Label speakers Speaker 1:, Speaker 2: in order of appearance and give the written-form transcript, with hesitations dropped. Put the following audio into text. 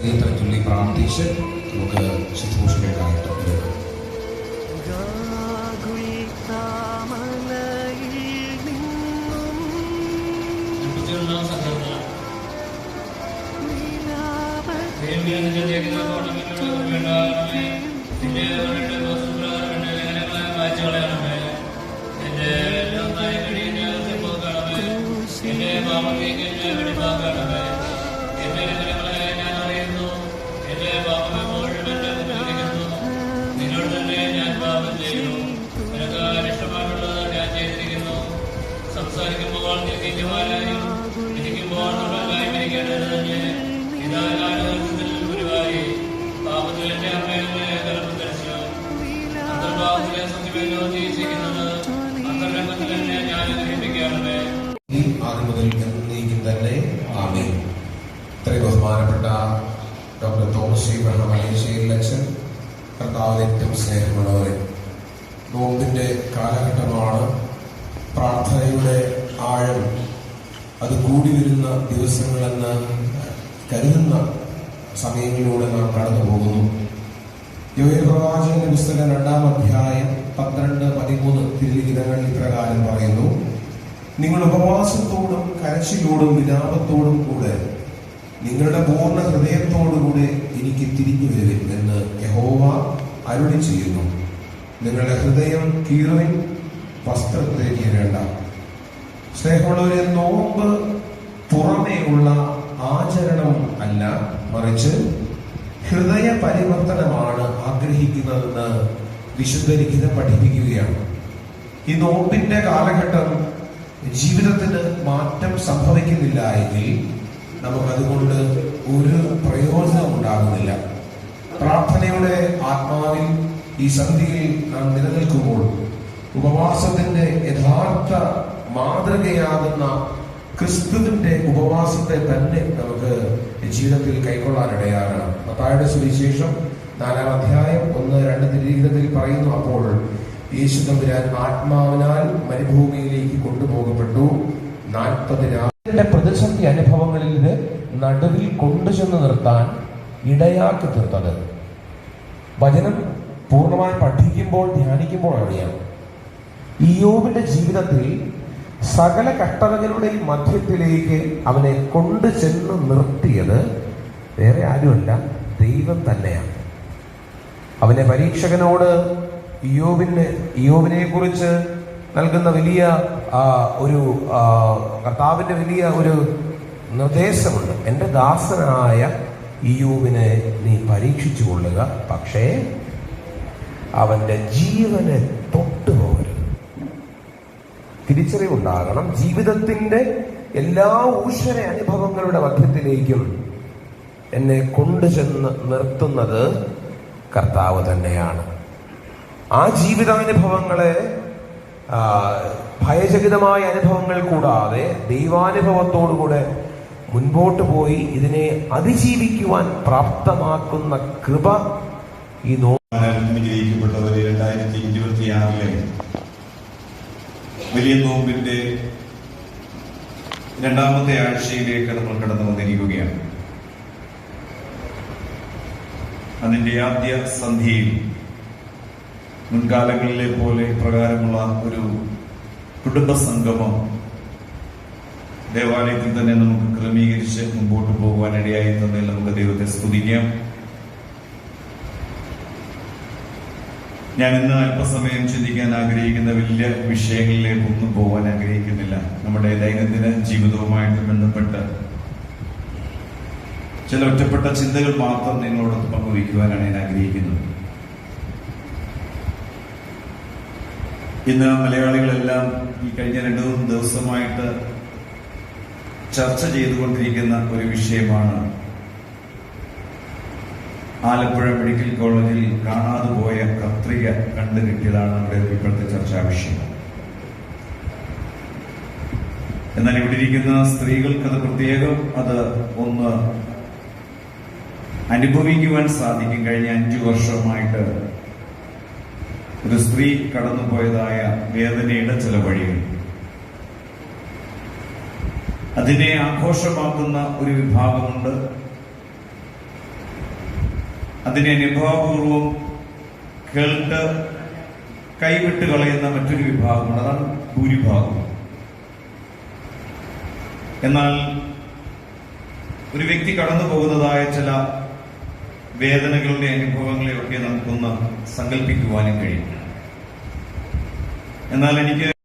Speaker 1: ചൊല്ലി പ്രാർത്ഥിച്ച് നമുക്ക് ശുശ്രൂഷകൾക്കായിട്ട് എടുക്കാം.
Speaker 2: സംസാരിക്കുമ്പോൾ നീതിമാനായും ഇരിക്കുമ്പോൾ ഗുരുവായി പാപത്തിൽ എന്റെ അമ്മയെ ഗർഭം ധരിച്ചു. അന്തർഭാവത്തിലെ സത്യമേലോ ജീവിക്കുന്നത് അന്തർഗംഗത്തിൽ എന്നെ ഞാൻ ഗ്രഹിപ്പിക്കണമേ.
Speaker 1: ആദ്യം മുതൽ എന്നേക്കും തന്നെ ആമേൻ. ഇത്രയും ബഹുമാനപ്പെട്ട ഡോക്ടർ തോമസ് ഇബ്രാഹിം മലേശ്ശേരി അച്ഛൻ, കർത്താവിൽ ഏറ്റവും സ്നേഹമുള്ളവരെ, നോമ്പിന്റെ കാലഘട്ടമാണ്. പ്രാർത്ഥനയുടെ ആഴം അത് കൂടി വരുന്ന ദിവസങ്ങളെന്ന് കരുതുന്ന സമയങ്ങളിലൂടെ നാം കടന്നു പോകുന്നു. യോവേൽ പ്രവാചകന്റെ പുസ്തകം 2-ാം അധ്യായം 12-13 തിരുലിഖിതങ്ങൾ ഇപ്രകാരം പറയുന്നു: നിങ്ങൾ ഉപവാസത്തോടും കരച്ചിലോടും വിലാപത്തോടും കൂടെ നിങ്ങളുടെ പൂർണ്ണ ഹൃദയത്തോടുകൂടെ എനിക്ക് തിരിഞ്ഞു വരുവിൻ എന്ന് യഹോവ അരുളി ചെയ്യുന്നു. നിങ്ങളുടെ ഹൃദയം കീറുവിൻ, വസ്ത്രത്തെ കീറേണ്ട. സ്നേഹമുള്ളവരെ, നോമ്പ് പുറമേയുള്ള ആചരണം അല്ല, മറിച്ച് ഹൃദയ പരിവർത്തനമാണ് ആഗ്രഹിക്കുന്നതെന്ന് വിശുദ്ധ ലിഖിതം പഠിപ്പിക്കുകയാണ്. ഈ നോമ്പിന്റെ കാലഘട്ടം ജീവിതത്തിന് മാറ്റം സംഭവിക്കുന്നില്ല എങ്കിൽ നമുക്കതുകൊണ്ട് ഒരു പ്രയോജനം ഉണ്ടാകുന്നില്ല. പ്രാർത്ഥനയുടെ ആത്മാവിൽ ഈ സന്ധ്യയിൽ നാം നിലനിൽക്കുമ്പോൾ ഉപവാസത്തിന്റെ യഥാർത്ഥ മാതൃകയാകുന്ന ക്രിസ്തുവിന്റെ ഉപവാസത്തെ തന്നെ നമുക്ക് ജീവിതത്തിൽ കൈക്കൊള്ളാനിടയാകണം. മത്തായിയുടെ സുവിശേഷം 4-ാം അധ്യായം 1-2 തിരുലിഖിതത്തിൽ പറയുന്നു: അപ്പോൾ യേശു തമ്പുരാൻ ആത്മാവിനാൽ മരുഭൂമിയിലേക്ക് കൊണ്ടുപോകപ്പെട്ടു. 40 രാത്രിയുടെ പ്രതിസന്ധി അനുഭവങ്ങളിൽ നടുവിൽ കൊണ്ടുചെന്ന് നിർത്താൻ ഇടയാക്കി തീർത്തത് വചനം പൂർണ്ണമായി പഠിക്കുമ്പോൾ ധ്യാനിക്കുമ്പോൾ അറിയാം. ഇയ്യോബിന്റെ ജീവിതത്തിൽ സകല കഷ്ടതകളുടെ മധ്യത്തിലേക്ക് അവനെ കൊണ്ടുചെന്ന് നിർത്തിയത് വേറെ ആരുമല്ല, ദൈവം തന്നെയാണ്. അവനെ പരീക്ഷകനോട് ഇയ്യോബിനെ കുറിച്ച് നൽകുന്ന വലിയ ഒരു കർത്താവിന്റെ വലിയ ഒരു നിർദ്ദേശമുണ്ട്: എന്റെ ദാസനായ ഇയ്യോബിനെ നീ പരീക്ഷിച്ചു കൊള്ളുക, പക്ഷേ അവന്റെ ജീവനെ തൊട്ടുപോകരുത്. തിരിച്ചറിവുണ്ടാകണം. ജീവിതത്തിന്റെ എല്ലാ ഊശ്വര അനുഭവങ്ങളുടെ മധ്യത്തിലേക്കും എന്നെ കൊണ്ടുചെന്ന് നിർത്തുന്നത് കർത്താവ് തന്നെയാണ്. ആ ജീവിതാനുഭവങ്ങളെ ഭയചകിതമായ അനുഭവങ്ങൾ കൂടാതെ ദൈവാനുഭവത്തോടുകൂടെ മുൻപോട്ട് പോയി ഇതിനെ അതിജീവിക്കുവാൻ പ്രാപ്തമാക്കുന്ന കൃപ ഈ
Speaker 3: അനുഗ്രഹിക്കപ്പെട്ടവരെ 2026 വലിയ നോമ്പിന്റെ 2ാമത്തെ ആഴ്ചയിലേക്ക് നമ്മൾ കടന്നു വന്നിരിക്കുകയാണ്. അതിന്റെ ആദ്യ സന്ധ്യയിൽ മുൻകാലങ്ങളിലെ പോലെ പ്രകാരമുള്ള ഒരു കുടുംബ സംഗമം ദേവാലയത്തിൽ തന്നെ നമുക്ക് ക്രമീകരിച്ച് മുമ്പോട്ട് പോകുവാനിടയായി തന്നതിൽ നമുക്ക് ദൈവത്തെ സ്തുതിക്കാം. ഞാൻ ഇന്ന് അല്പസമയം ചിന്തിക്കാൻ ആഗ്രഹിക്കുന്ന വലിയ വിഷയങ്ങളിലേക്കൊന്നും പോകാൻ ആഗ്രഹിക്കുന്നില്ല. നമ്മുടെ ദൈനംദിന ജീവിതവുമായിട്ട് ബന്ധപ്പെട്ട് ചില ഒറ്റപ്പെട്ട ചിന്തകൾ മാത്രം നിങ്ങളോട് പങ്കുവയ്ക്കുവാനാണ് ഞാൻ ആഗ്രഹിക്കുന്നത്. ഇന്ന് മലയാളികളെല്ലാം ഈ കഴിഞ്ഞ 2-3 ദിവസമായിട്ട് ചർച്ച ചെയ്തുകൊണ്ടിരിക്കുന്ന ഒരു വിഷയമാണ് ആലപ്പുഴ മെഡിക്കൽ കോളേജിൽ കാണാതെ പോയ കത്രിക കണ്ടുകിട്ടിയതാണ് നമ്മുടെ ഇപ്പോഴത്തെ ചർച്ചാ വിഷയം. എന്നാൽ ഇവിടെ ഇരിക്കുന്ന സ്ത്രീകൾക്കത് പ്രത്യേകം അത് ഒന്ന് അനുഭവിക്കുവാൻ സാധിക്കും. കഴിഞ്ഞ 5 വർഷമായിട്ട് ഒരു സ്ത്രീ കടന്നുപോയതായ വേദനയുടെ ചില വഴികൾ, അതിനെ ആഘോഷമാക്കുന്ന ഒരു വിഭാഗമുണ്ട്. അതിനെ അനുഭാവപൂർവം കേട്ട് കൈവിട്ട് കളയുന്ന മറ്റൊരു വിഭാഗമാണ്. അതാണ് ഭൂരിഭാഗം. എന്നാൽ ഒരു വ്യക്തി കടന്നു പോകുന്നതായ ചില വേദനകളുടെ അനുഭവങ്ങളെയൊക്കെ നമുക്കൊന്ന് സങ്കല്പിക്കുവാനും കഴിയും. എന്നാൽ എനിക്ക്